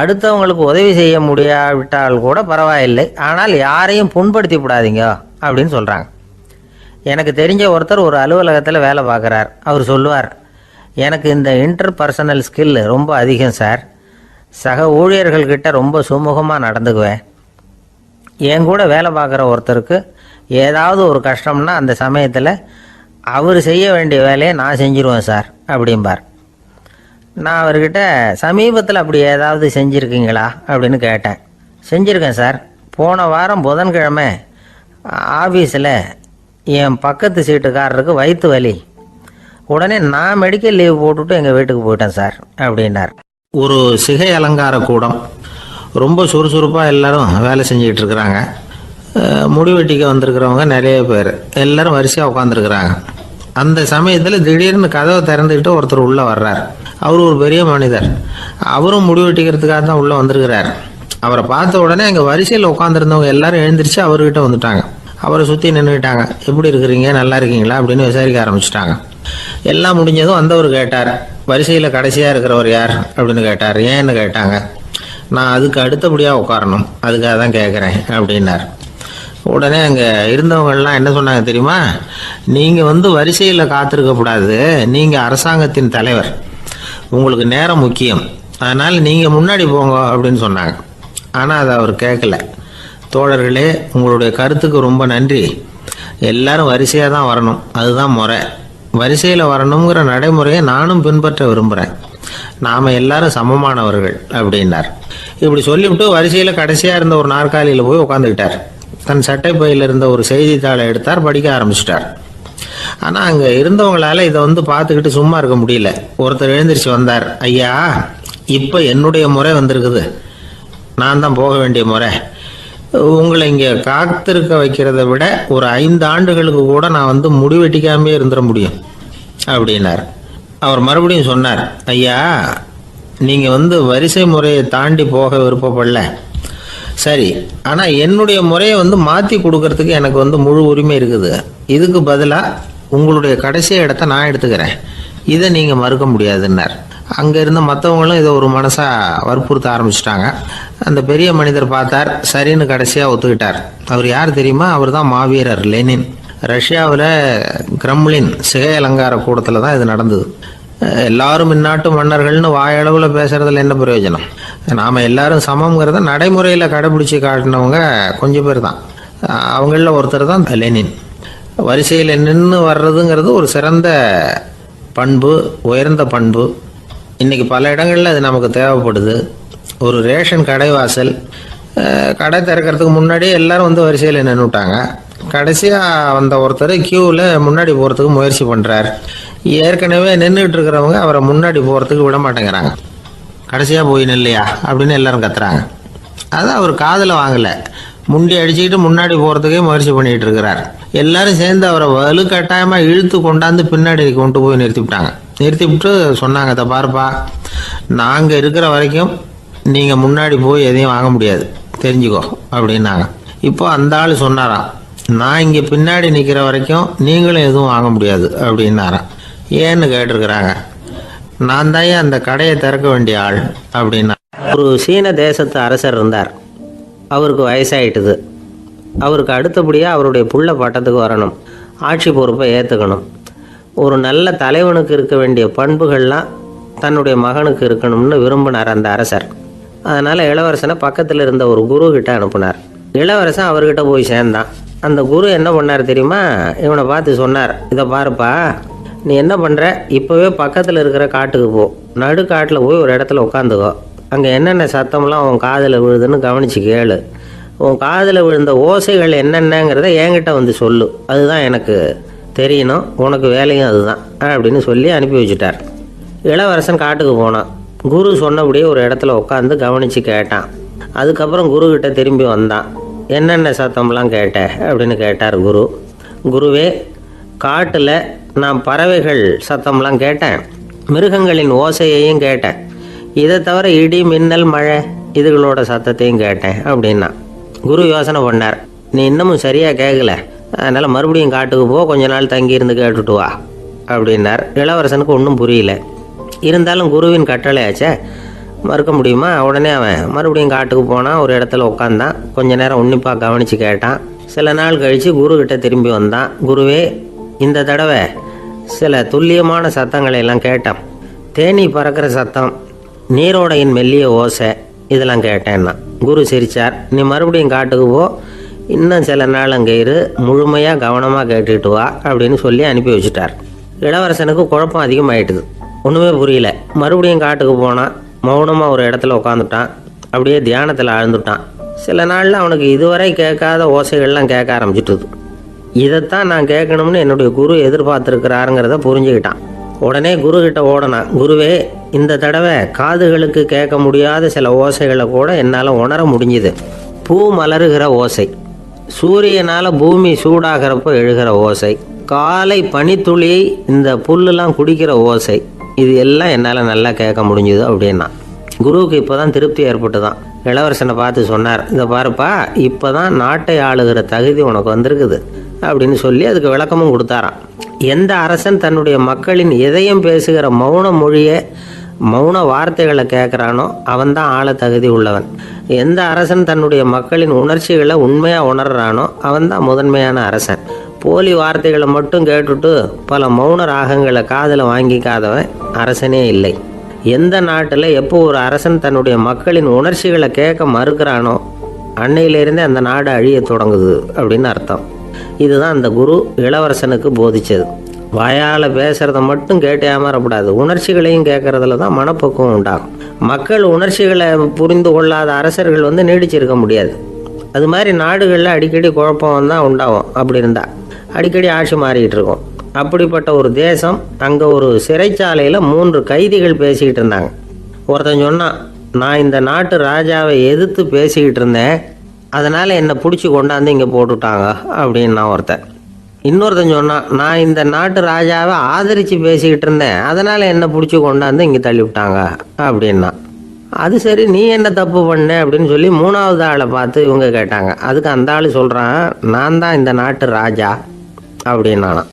அடுத்தவங்களுக்கு உதவி செய்ய முடியாவிட்டால் கூட பரவாயில்லை, ஆனால் யாரையும் புண்படுத்தி விடாதீங்க அப்படின்னு சொல்கிறாங்க. எனக்கு தெரிஞ்ச ஒருத்தர் ஒரு அலுவலகத்தில் வேலை பார்க்குறார். அவர் சொல்லுவார், எனக்கு இந்த இன்டர்பர்சனல் ஸ்கில் ரொம்ப அதிகம் சார். சக ஊழியர்கள்கிட்ட ரொம்ப சுமூகமாக நடந்துக்குவேன். என் கூட வேலை பார்க்குற ஒருத்தருக்கு ஏதாவது ஒரு கஷ்டம்னா அந்த சமயத்தில் அவர் செய்ய வேண்டிய வேலையை நான் செஞ்சுருவேன் சார் அப்படிம்பார். நான் அவர்கிட்ட சமீபத்தில் அப்படி ஏதாவது செஞ்சுருக்கீங்களா அப்படின்னு கேட்டேன். செஞ்சுருக்கேன் சார். போன வாரம் புதன்கிழமை ஆஃபீஸில் என் பக்கத்து சீட்டுக்காரருக்கு வயிற்று வலி. உடனே நான் மெடிக்கல் லீவ் போட்டுவிட்டு எங்கள் வீட்டுக்கு போயிட்டேன் சார் அப்படின்னார். ஒரு சிகை அலங்கார கூடம், ரொம்ப சுறுசுறுப்பாக எல்லாரும் வேலை செஞ்சுக்கிட்டு இருக்கிறாங்க. முடிவெட்டிக்க வந்திருக்கிறவங்க நிறைய பேர், எல்லாரும் வரிசையாக உட்காந்துருக்குறாங்க. அந்த சமயத்தில் திடீர்னு கதவை திறந்துக்கிட்டு ஒருத்தர் உள்ளே வர்றார். அவர் ஒரு பெரிய மனிதர். அவரும் முடிவெட்டிக்கிறதுக்காக தான் உள்ளே வந்திருக்கிறார். அவரை பார்த்த உடனே அங்கே வரிசையில் உட்காந்துருந்தவங்க எல்லாரும் எழுந்திரிச்சு அவர்கிட்ட வந்துட்டாங்க. அவரை சுற்றி நின்றுக்கிட்டாங்க. எப்படி இருக்கிறீங்க, நல்லா இருக்கீங்களா அப்படின்னு விசாரிக்க ஆரம்பிச்சிட்டாங்க. எல்லாம் முடிஞ்சதும் வந்தவர் கேட்டார், வரிசையில் கடைசியாக இருக்கிறவர் யார் அப்படின்னு கேட்டார். ஏன்னு கேட்டாங்க. நான் அதுக்கு அடுத்தபடியாக உட்காரணும், அதுக்காக தான் கேட்குறேன் அப்படின்னார். உடனே அங்கே இருந்தவங்கள்லாம் என்ன சொன்னாங்க தெரியுமா? நீங்கள் வரிசையில் காத்திருக்கக்கூடாது, நீங்கள் அரசாங்கத்தின் தலைவர், உங்களுக்கு நேரம் முக்கியம், அதனால் நீங்கள் முன்னாடி போங்க அப்படின்னு சொன்னாங்க. ஆனால் அதை அவர் கேட்கல. தோழர்களே, உங்களுடைய கருத்துக்கு ரொம்ப நன்றி. எல்லாரும் வரிசையாக தான் வரணும், அதுதான் முறை. வரிசையில் வரணுங்கிற நடைமுறையை நானும் பின்பற்ற விரும்புகிறேன். நாம் எல்லாரும் சமமானவர்கள் அப்படின்னார். இப்படி சொல்லிவிட்டு வரிசையில் கடைசியாக இருந்த ஒரு நாற்காலியில் போய் உட்காந்துக்கிட்டார். தன் சட்டை பையில் இருந்த ஒரு செய்தித்தாளை எடுத்தார், படிக்க ஆரம்பிச்சிட்டார். ஆனால் அங்கே இருந்தவங்களால இதை பார்த்துக்கிட்டு சும்மா இருக்க முடியல. ஒருத்தர் எழுந்திரிச்சு வந்தார். ஐயா, இப்போ என்னுடைய முறை வந்திருக்குது, நான் தான் போக வேண்டிய முறை. உங்களை இங்கே காத்திருக்க வைக்கிறத விட ஒரு 5 ஆண்டுகளுக்கு கூட நான் முடிவெட்டிக்காமே இருந்துட முடியும் அப்படின்னார். அவர் மறுபடியும் சொன்னார், ஐயா, நீங்கள் வரிசை முறையை தாண்டி போக விருப்பப்படல, சரி, ஆனால் என்னுடைய முறையை மாற்றி கொடுக்கறதுக்கு எனக்கு முழு உரிமை இருக்குது. இதுக்கு பதிலாக உங்களுடைய கடைசி இடத்த நான் எடுத்துக்கிறேன், இதை நீங்கள் மறுக்க முடியாதுன்னார். அங்கே இருந்த மற்றவங்களும் இதை ஒரு மனசாக வற்புறுத்த ஆரம்பிச்சிட்டாங்க. அந்த பெரிய மனிதர் பார்த்தார், சரின்னு கடைசியாக ஒத்துக்கிட்டார். அவர் யார் தெரியுமா? அவர் தான் மாவீரர் லெனின். ரஷ்யாவில் கிரெம்ளின் சிகை அலங்கார கூடத்தில் தான் இது நடந்தது. எல்லாரும் இந்நாட்டு மன்னர்கள்னு வாயளவில் பேசுறதுல என்ன பிரயோஜனம்? நாம் எல்லாரும் சமங்கிறத நடைமுறையில் கடைபிடிச்சி காட்டினவங்க கொஞ்சம் பேர் தான். அவங்களில் ஒருத்தர் தான் லெனின். வரிசையில் நின்று வர்றதுங்கிறது ஒரு சிறந்த பண்பு, உயர்ந்த பண்பு. இன்றைக்கி பல இடங்களில் அது நமக்கு தேவைப்படுது. ஒரு ரேஷன் கடைவாசல், கடை திறக்கிறதுக்கு முன்னாடியே எல்லாரும் வரிசையில் நின்றுட்டாங்க. கடைசியாக வந்த ஒருத்தர் கியூவில் முன்னாடி போகிறதுக்கு முயற்சி பண்ணுறார். ஏற்கனவே நின்றுட்டு இருக்கிறவங்க அவரை முன்னாடி போகிறதுக்கு விட மாட்டேங்கிறாங்க. கடைசியாக போய் நில்லையா அப்படின்னு எல்லாரும் கத்துறாங்க. அது அவர் காதில் வாங்கலை. முண்டி அடிச்சுக்கிட்டு முன்னாடி போகிறதுக்கே முயற்சி பண்ணிகிட்டு இருக்கிறார். எல்லாரும் சேர்ந்து அவரை வலுக்கட்டாயமாக இழுத்து கொண்டாந்து பின்னாடி கொண்டு போய் நிறுத்திவிட்டாங்க. நிறுத்திவிட்டு சொன்னாங்க, இதை பாருப்பா, நாங்கள் இருக்கிற வரைக்கும் நீங்கள் முன்னாடி போய் எதையும் வாங்க முடியாது, தெரிஞ்சுக்கோ அப்படின்னாங்க. இப்போ அந்த ஆள் சொன்னாராம், நான் இங்கே பின்னாடி நிற்கிற வரைக்கும் நீங்களும் எதுவும் வாங்க முடியாது அப்படின்னாராம். ஏன்னு கேட்டிருக்கிறாங்க. நான் தான் அந்த கடையை திறக்க வேண்டிய ஆள் அப்படின்னா. ஒரு சீன தேசத்து அரசர் இருந்தார். அவருக்கு வயசாயிட்டுது. அவருக்கு அடுத்தபடியாக அவருடைய புள்ள பட்டத்துக்கு வரணும், ஆட்சி பொறுப்பை ஏற்றுக்கணும். ஒரு நல்ல தலைவனுக்கு இருக்க வேண்டிய பண்புகள்லாம் தன்னுடைய மகனுக்கு இருக்கணும்னு விரும்பினார் அந்த அரசர். அதனால் இளவரசனை பக்கத்தில் இருந்த ஒரு குரு கிட்ட அனுப்புனார். இளவரசன் அவர்கிட்ட போய் சேர்ந்தான். அந்த குரு என்ன பண்ணார் தெரியுமா? இவனை பார்த்து சொன்னார், இதை பாருப்பா, நீ என்ன பண்ணுற, இப்போவே பக்கத்தில் இருக்கிற காட்டுக்கு போ, நடு காட்டில் போய் ஒரு இடத்துல உட்காந்துக்கோ. அங்கே என்னென்ன சத்தம்லாம் உன் காதில் விழுதுன்னு கவனித்து கேளு. உன் காதில் விழுந்த ஓசைகள் என்னென்னங்கிறத என்கிட்ட சொல்லு, அதுதான் எனக்கு தெரியணும், உனக்கு வேலையும் அதுதான் அப்படின்னு சொல்லி அனுப்பி வச்சுட்டார். இளவரசன் காட்டுக்கு போனான். குரு சொன்னபடியே ஒரு இடத்துல உட்காந்து கவனித்து கேட்டான். அதுக்கப்புறம் குருக்கிட்ட திரும்பி வந்தான். என்னென்ன சத்தம்லாம் கேட்ட அப்படின்னு கேட்டார் குரு. குருவே, காட்டில் நான் பறவைகள் சத்தம்லாம் கேட்டேன், மிருகங்களின் ஓசையையும் கேட்டேன், இதை தவிர இடி, மின்னல், மழை இதுகளோட சத்தத்தையும் கேட்டேன் அப்படின்னா. குரு யோசனை பண்ணார், நீ இன்னமும் சரியாக கேட்கல, அதனால் மறுபடியும் காட்டுக்கு போ, கொஞ்ச நாள் தங்கியிருந்து கேட்டுட்டு வா அப்படின்னார். இளவரசனுக்கு ஒன்றும் புரியல. இருந்தாலும் குருவின் கட்டளையாச்சே, மறுக்க முடியுமா? உடனே அவன் மறுபடியும் காட்டுக்கு போனான். ஒரு இடத்துல உட்காந்தான். கொஞ்ச நேரம் உன்னிப்பாக கவனித்து கேட்டான். சில நாள் கழித்து குருக்கிட்ட திரும்பி வந்தான். குருவே, இந்த தடவை சில துல்லியமான சத்தங்களை எல்லாம் கேட்டான். தேனி பறக்கிற சத்தம், நீரோடையின் மெல்லிய ஓசை, இதெல்லாம் கேட்டேன்னா. குரு சிரிச்சார். நீ மறுபடியும் காட்டுக்கு போ, இன்னும் சில நாள் அங்கே இரு, முழுமையாக கவனமாக கேட்டுக்கிட்டு வா அப்படின்னு சொல்லி அனுப்பி வச்சுட்டார். இளவரசனுக்கு குழப்பம் அதிகமாயிட்டுது. ஒன்றுமே புரியல. மறுபடியும் காட்டுக்கு போனான். மௌனமாக ஒரு இடத்துல உட்காந்துட்டான். அப்படியே தியானத்தில் ஆழ்ந்துட்டான். சில நாளில் அவனுக்கு இதுவரை கேட்காத ஓசைகள்லாம் கேட்க ஆரம்பிச்சிட்டுது. இதைத்தான் நான் கேட்கணும்னு என்னுடைய குரு எதிர்பார்த்துருக்கிறாருங்கிறத புரிஞ்சுக்கிட்டான். உடனே குரு கிட்ட ஓடனான். குருவே, இந்த தடவை காதுகளுக்கு கேட்க முடியாத சில ஓசைகளை கூட என்னால் உணர முடிஞ்சுது. பூ மலருகிற ஓசை, சூரியனால் பூமி சூடாகிறப்போ எழுகிற ஓசை, காலை பனித்துளி இந்த புல்லுலாம் குடிக்கிற ஓசை, இது எல்லாம் என்னால் நல்லா கேட்க முடிஞ்சுது அப்படின்னா. குருவுக்கு இப்போ தான் திருப்தி ஏற்பட்டு தான் இளவரசனை பார்த்து சொன்னார், இதை பாருப்பா, இப்போ தான் நாட்டை ஆளுகிற தகுதி உனக்கு வந்திருக்குது அப்படின்னு சொல்லி அதுக்கு விளக்கமும் கொடுத்தாராம். எந்த அரசன் தன்னுடைய மக்களின் இதயம் பேசுகிற மௌன மொழியை, மௌன வார்த்தைகளை கேட்குறானோ அவன்தான் ஆள தகுதி உள்ளவன். எந்த அரசன் தன்னுடைய மக்களின் உணர்ச்சிகளை உண்மையாக உணர்றானோ அவன்தான் முதன்மையான அரசன். போலி வார்த்தைகளை மட்டும் கேட்டுட்டு பல மௌன ராகங்களை காதில் வாங்கிக்காதவன் அரசனே இல்லை. எந்த நாட்டில் எப்போ ஒரு அரசன் தன்னுடைய மக்களின் உணர்ச்சிகளை கேட்க மறுக்கிறானோ அன்னையிலேருந்தே அந்த நாடு அழிய தொடங்குது அப்படின்னு அர்த்தம். இதுதான் அந்த குரு இளவரசனுக்கு போதிச்சது. வாயால் பேசுகிறத மட்டும் கேட்டு ஏமாறக்கூடாது, உணர்ச்சிகளையும் கேட்கறதுல தான் மனப்பக்குவம் உண்டாகும். மக்கள் உணர்ச்சிகளை புரிந்து கொள்ளாத அரசர்கள் நீடிச்சிருக்க முடியாது. அது மாதிரி நாடுகளில் அடிக்கடி குழப்பம் தான் உண்டாகும். அப்படி இருந்தால் அடிக்கடி ஆட்சி மாறிக்கிட்டு இருக்கும். அப்படிப்பட்ட ஒரு தேசம், அங்கே ஒரு சிறைச்சாலையில் 3 கைதிகள் பேசிக்கிட்டு இருந்தாங்க. ஒருத்தன் சொன்னான், நான் இந்த நாட்டு ராஜாவை எதிர்த்து பேசிக்கிட்டு இருந்தேன், அதனால் என்னை பிடிச்சி கொண்டாந்து இங்கே போட்டுட்டாங்க அப்படின்னா ஒருத்தன். இன்னொருத்தன் சொன்னான், நான் இந்த நாட்டு ராஜாவை ஆதரித்து பேசிக்கிட்டு இருந்தேன், அதனால் என்னை பிடிச்சி கொண்டாந்து இங்கே தள்ளி விட்டாங்க அப்படின்னா. அது சரி, நீ என்ன தப்பு பண்ண அப்படின்னு சொல்லி 3வது ஆளை பார்த்து இவங்க கேட்டாங்க. அதுக்கு அந்த ஆள் சொல்கிறான், நான் தான் இந்த நாட்டு ராஜா அப்படின்னானா.